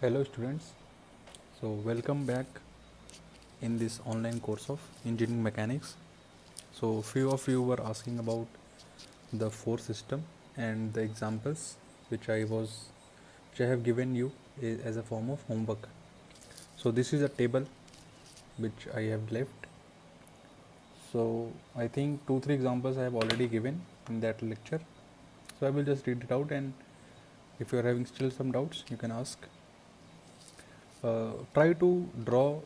Hello students, so welcome back in this online course of engineering mechanics. So few of you were asking about the force system and the examples which I have given you as a form of homework. So this is a table which I have left. So I think 2-3 examples I have already given in that lecture. So I will just read it out, and if you are having still some doubts you can ask. Try to draw.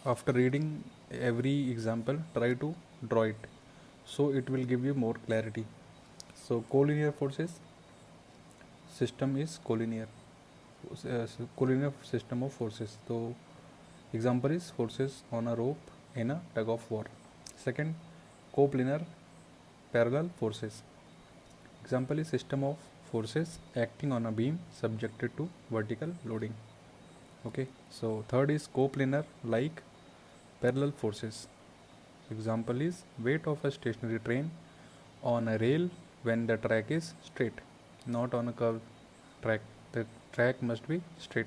After reading every example, try to draw it, so it will give you more clarity. So collinear forces system is collinear system of forces. So example is forces on a rope in a tug of war. Second, coplanar parallel forces. Example is system of forces acting on a beam subjected to vertical loading. Okay, so third is coplanar like parallel forces. Example is weight of a stationary train on a rail when the track is straight, not on a curved track. The track must be straight.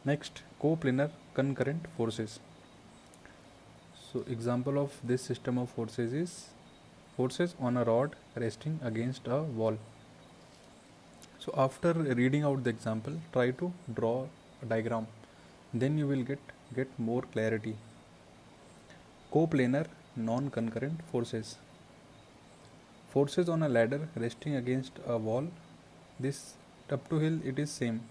Next, coplanar concurrent forces. So example of this system of forces is forces on a rod resting against a wall. So after reading out the example, try to draw a diagram. Then you will get more clarity. Coplanar non-concurrent forces. Forces on a ladder resting against a wall. This up to hill it is same,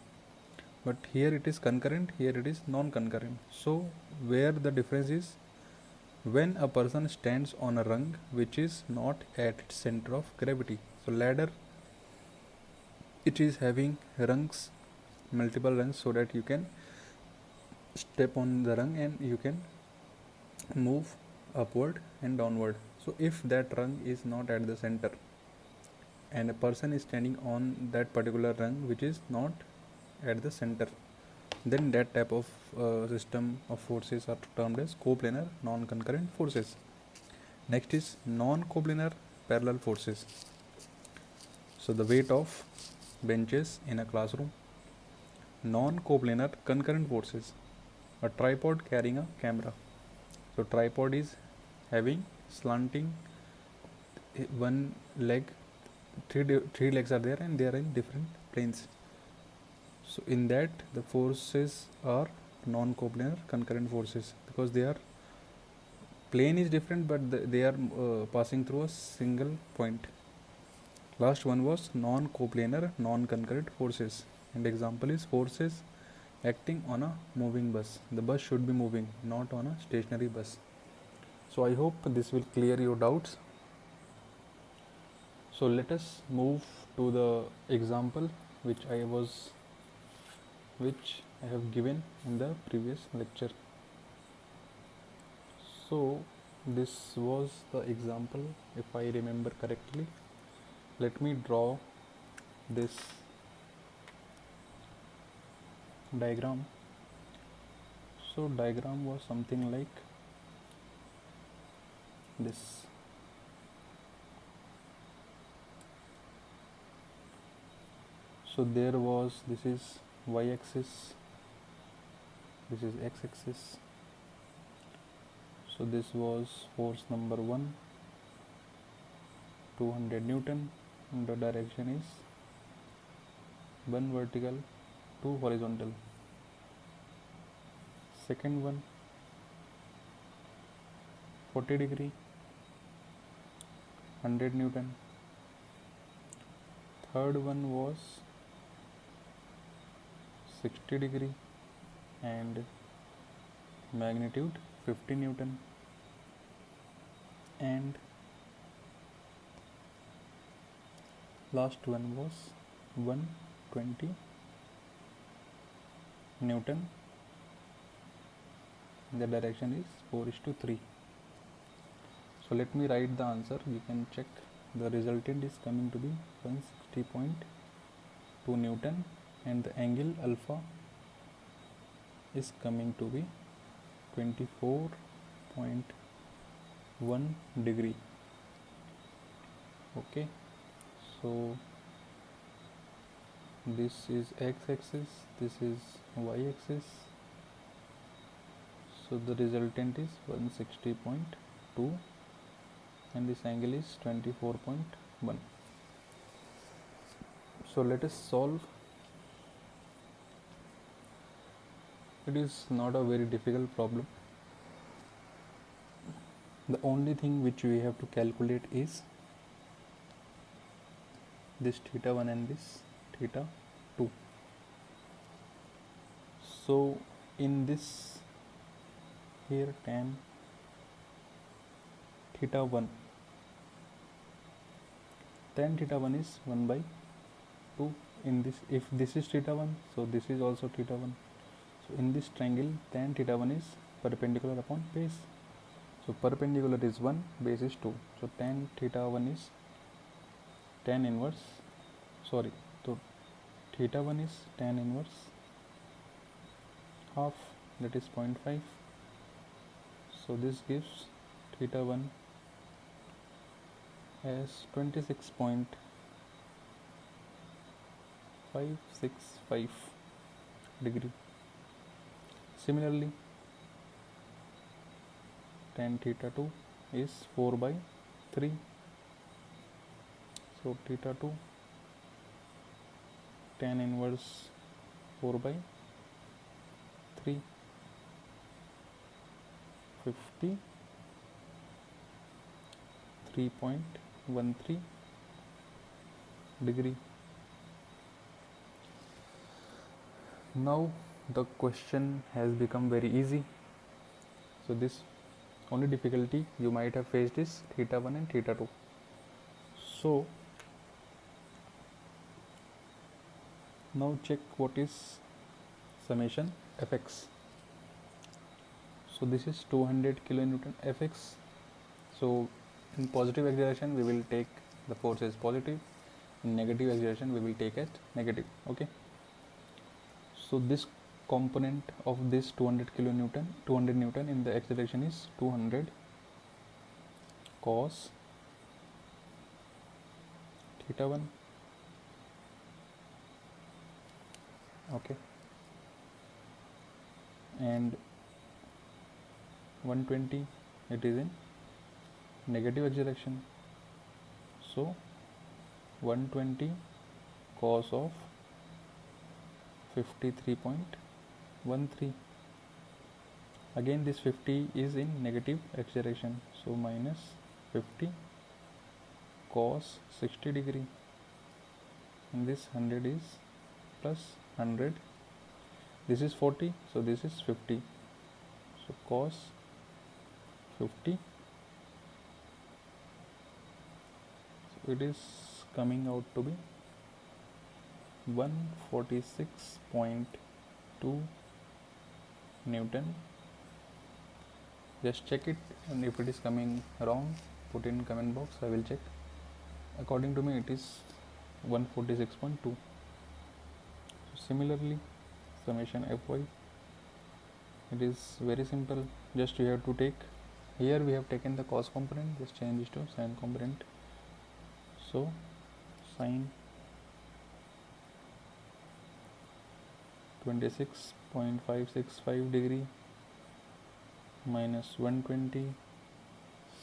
but here it is concurrent, here it is non-concurrent. So where the difference is, when a person stands on a rung which is not at its center of gravity. So ladder, it is having rungs, multiple rungs, so that you can step on the rung and you can move upward and downward. So if that rung is not at the center and a person is standing on that particular rung which is not at the center, then that type of system of forces are termed as coplanar non-concurrent forces. Next is non-coplanar parallel forces. So the weight of benches in a classroom. Non-coplanar concurrent forces. A tripod carrying a camera. So tripod is having slanting one leg, three legs are there and they are in different planes. So in that the forces are non-coplanar concurrent forces, because they are plane is different, but they are passing through a single point. Last one was non-coplanar non-concurrent forces, and example is forces acting on a moving bus. The bus should be moving, not on a stationary bus. So I hope this will clear your doubts. So let us move to the example which I have given in the previous lecture. So this was the example, if I remember correctly. Let me draw this diagram. So diagram was something like this. So there was, this is y-axis, this is x-axis. So this was force number 1, 200 Newton, and the direction is 1 vertical, 2 horizontal. Second one, 40 degree, 100 Newton. Third one was 60 degree and magnitude 50 Newton. And last one was 120 Newton. The direction is 4:3. So let me write the answer. You can check. The resultant is coming to be 160.2 Newton, and the angle alpha is coming to be 24.1 degree. Okay, so this is x-axis, this is y-axis, so the resultant is 160.2 and this angle is 24.1. So let us solve. It is not a very difficult problem. The only thing which we have to calculate is this theta 1 and this theta 2. So in this, here tan theta 1, tan theta 1 is 1 by 2. In this, if this is theta 1, so this is also theta 1. So in this triangle, tan theta 1 is perpendicular upon base. So perpendicular is 1, base is 2. So tan theta 1 is tan inverse, so theta 1 is tan inverse half, that is 0.5. So this gives theta 1 as 26.565 degree. Similarly, tan theta 2 is 4 by 3. So theta 2 tan inverse 4 by 3, 53.13 degree. Now the question has become very easy. So this only difficulty you might have faced is theta 1 and theta 2. So now check what is summation Fx. So this is 200 kilonewton Fx. So in positive acceleration we will take the force as positive, in negative acceleration we will take as negative. Okay, so this component of this 200 Newton in the acceleration is 200 cos theta 1. Okay, and 120 it is in negative acceleration, so 120 cos of 53.13. again this 50 is in negative acceleration, so minus 50 cos 60 degree, and this 100 is plus 100, this is 40, so this is 50, so cos 50, so it is coming out to be 146.2 Newton. Just check it, and if it is coming wrong, put in comment box, I will check. According to me it is 146.2. So similarly, summation Fy, it is very simple. Just you have to take, here we have taken the cos component, just change it to sin component. So sin 26.565 degree minus 120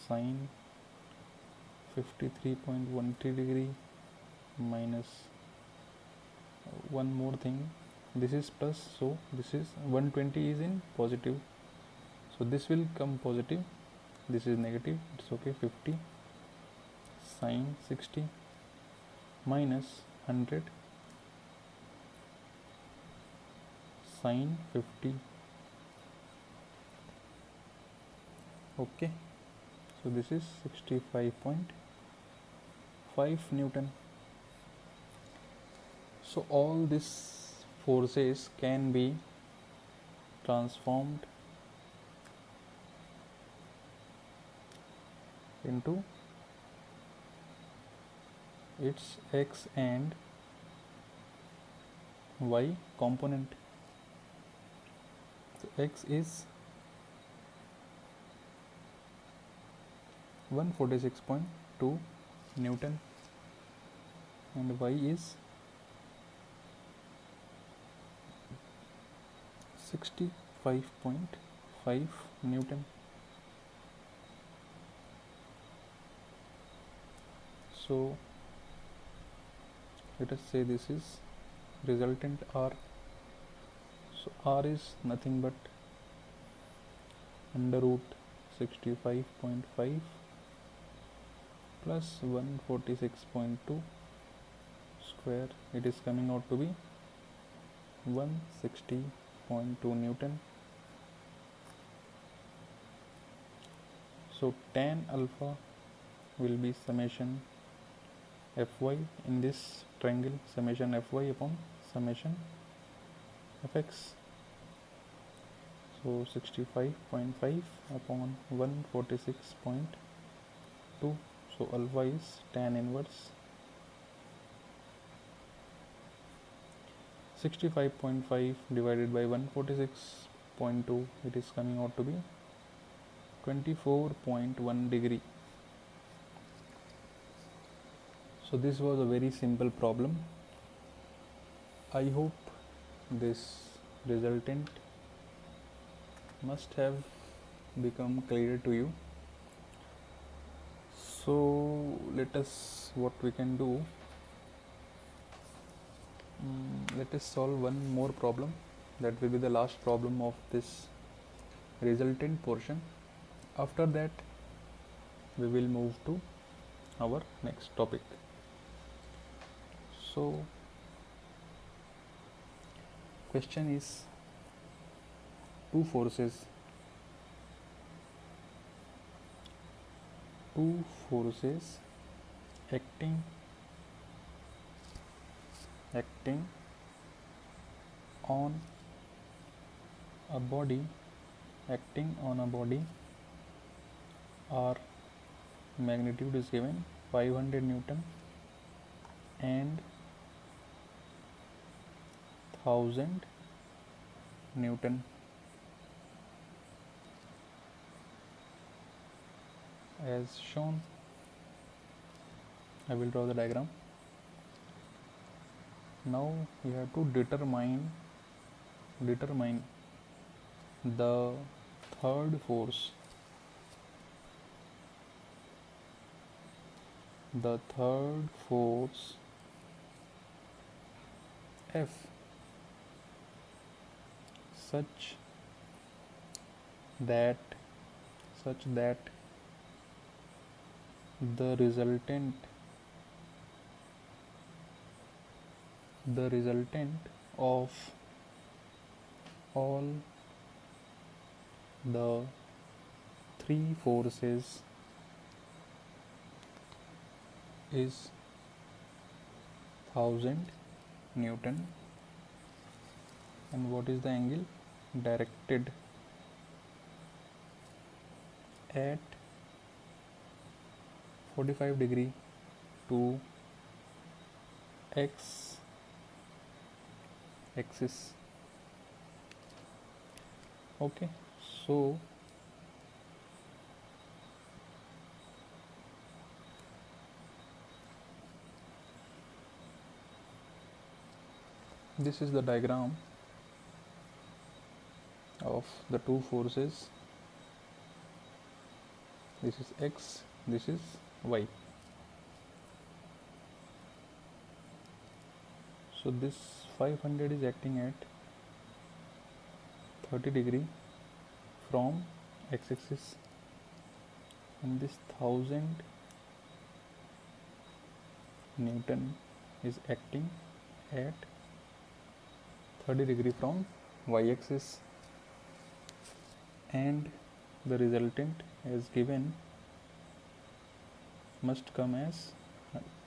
sin 53.13 degree minus one more thing, this is plus, so this is 120 is in positive, so this will come positive, this is negative, it's okay, 50 sin 60 minus 100 sin 50. Okay, so this is 65.5 Newton. So all these forces can be transformed into its x and y component. So x is 146.2 Newton and y is 65.5 Newton. So let us say this is resultant R. So R is nothing but under root 65.5 plus 146.2 square. It is coming out to be 160.2 Newton. So tan alpha will be summation Fy in this triangle, summation Fy upon summation Fx. So 65.5 upon 146.2. So alpha is tan inverse 65.5 divided by 146.2. It is coming out to be 24.1 degree. So this was a very simple problem. I hope this resultant must have become clear to you. So let us, what we can do, let us solve one more problem. That will be the last problem of this resultant portion. After that we will move to our next topic. So question is, two forces acting on a body are, magnitude is given 500 Newton and 1000 Newton. As shown, I will draw the diagram. Now we have to determine the third force. The third force F, such that the resultant of all the three forces is 1000 Newton. And what is the angle? Directed at 45 degree to x axis. Okay, so this is the diagram of the two forces. This is x, this is y. So this 500 is acting at 30 degree from x-axis, and this 1000 Newton is acting at 30 degree from y-axis, and the resultant as given must come as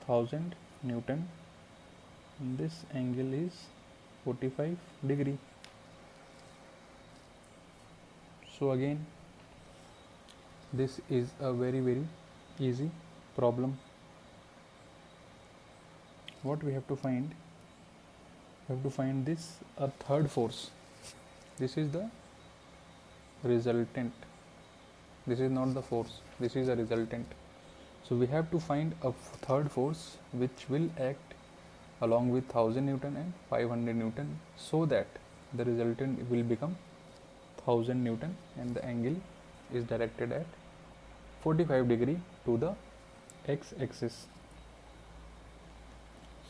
1000 Newton. This angle is 45 degree. So again, this is a very easy problem. What we have to find? We have to find this a third force. This is the resultant. This is not the force. This is a resultant. So we have to find a third force which will act along with 1000 Newton and 500 Newton, so that the resultant will become 1000 Newton, and the angle is directed at 45 degree to the x-axis.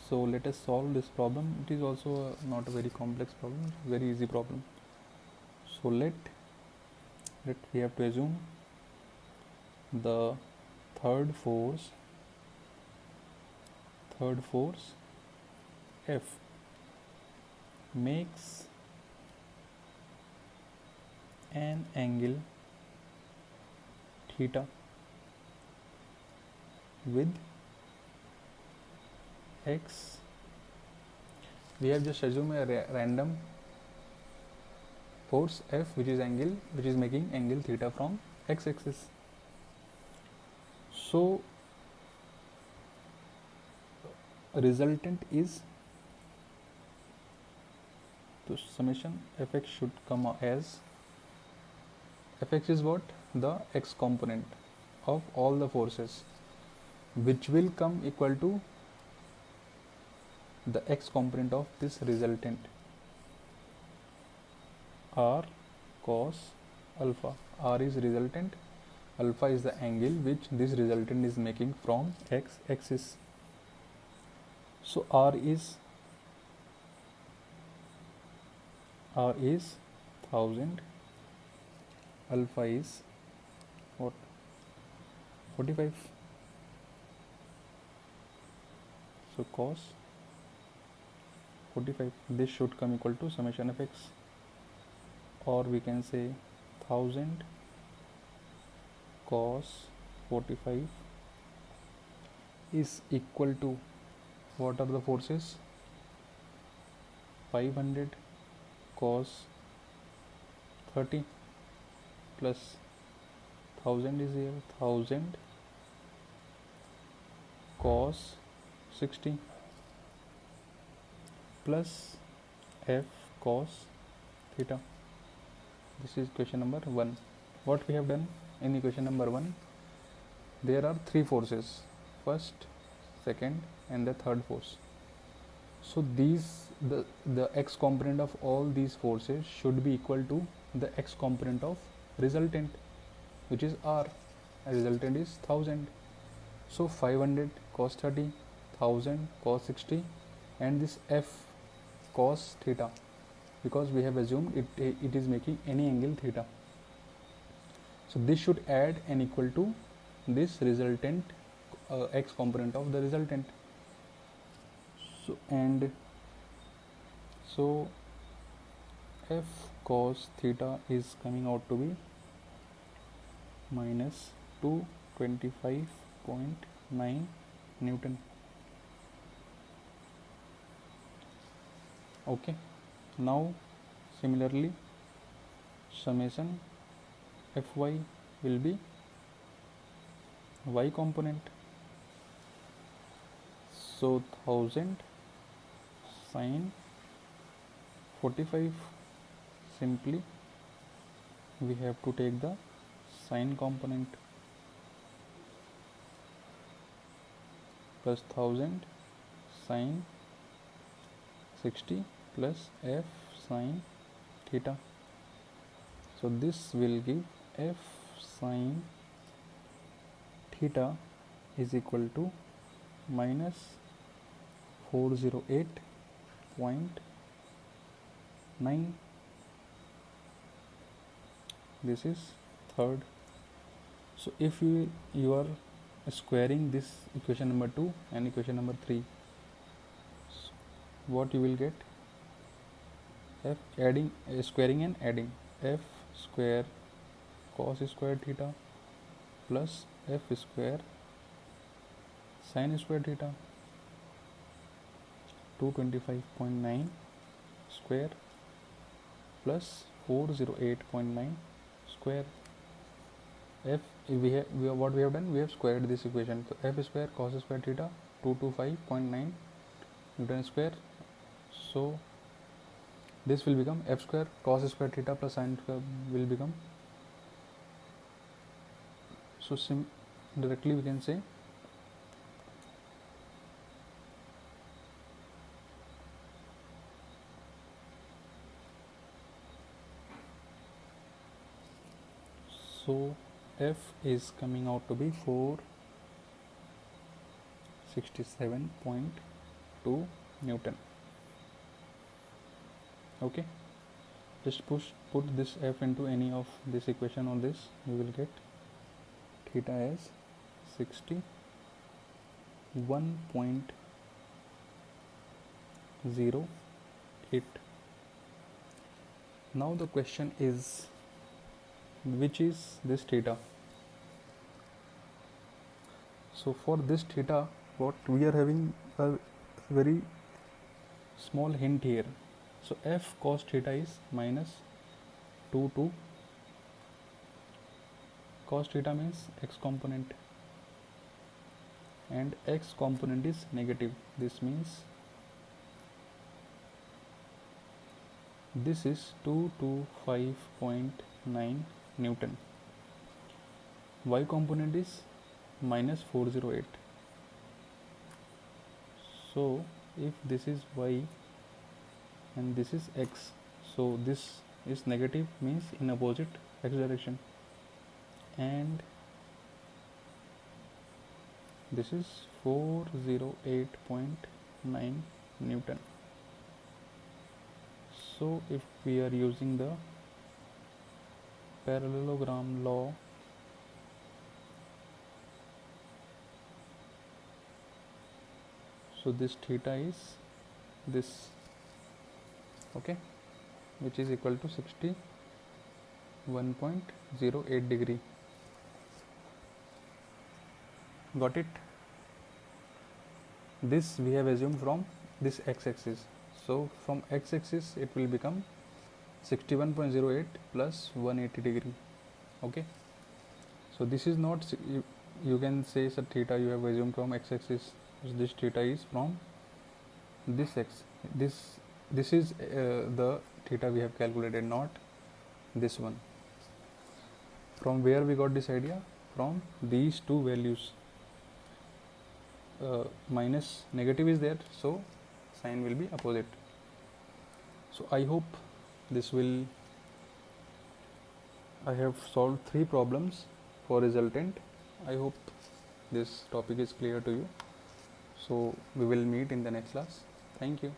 So let us solve this problem. It is also not a very complex problem, very easy problem. So let we have to assume the third force F makes an angle theta with x. We have just assumed a random force F which is making angle theta from x-axis. So resultant is, so summation Fx should come as, Fx is what? The x component of all the forces, which will come equal to the x component of this resultant, r cos alpha. R is resultant, alpha is the angle which this resultant is making from x axis. So R is 1000, alpha is what? 45. So cos 45, this should come equal to summation of x, or we can say 1000 cos 45 is equal to, what are the forces? 500 cos 30 plus 1000 is here, 1000 cos 60 plus F cos theta. This is question number 1. What we have done in equation number 1, there are 3 forces, first, second and the third force. So these, the x component of all these forces should be equal to the x component of resultant, which is R. A resultant is 1000. So 500 cos 30, 1000 cos 60, and this F cos theta, because we have assumed it is making any angle theta. So this should add and equal to this resultant, x component of the resultant. So F cos theta is coming out to be minus 225.9 Newton. Okay, now similarly summation Fy will be y component. So 1000 sin 45, simply we have to take the sine component, plus 1000 sin 60 plus F sin theta. So this will give F sin theta is equal to minus 408.9. This is third. So if you are squaring this equation number 2 and equation number 3, so what you will get? F adding, squaring and adding, F square cos square theta plus F square sin square theta, 225.9 square plus 408.9 square. F, what we have done, we have squared this equation. So F square cos square theta 225.9 Newton square. So this will become F square cos square theta plus sin square will become, so directly we can say So F is coming out to be 467.2 Newton. Okay, just put this F into any of this equation on this, you will get theta as 61.08. Now the question is, which is this theta? So for this theta, what we are having a very small hint here. So F cos theta is minus 2 to cos theta means x component, and x component is negative. This means this is 225.9 Newton. Y component is minus 408. So if this is y and this is x, so this is negative, means in opposite x direction, and this is 408.9 Newton. So if we are using the parallelogram law, so this theta is this, okay, which is equal to 61.08 degree. Got it? This we have assumed from this x-axis. So from x-axis it will become 61.08 plus 180 degree. Okay. So this is not, you can say it's a theta you have assumed from x-axis. This theta is from this x. This is the theta we have calculated, not this one. From where we got this idea? From these two values. Minus negative is there, so sign will be opposite. So I hope I have solved 3 problems for resultant. I hope this topic is clear to you. So we will meet in the next class. Thank you.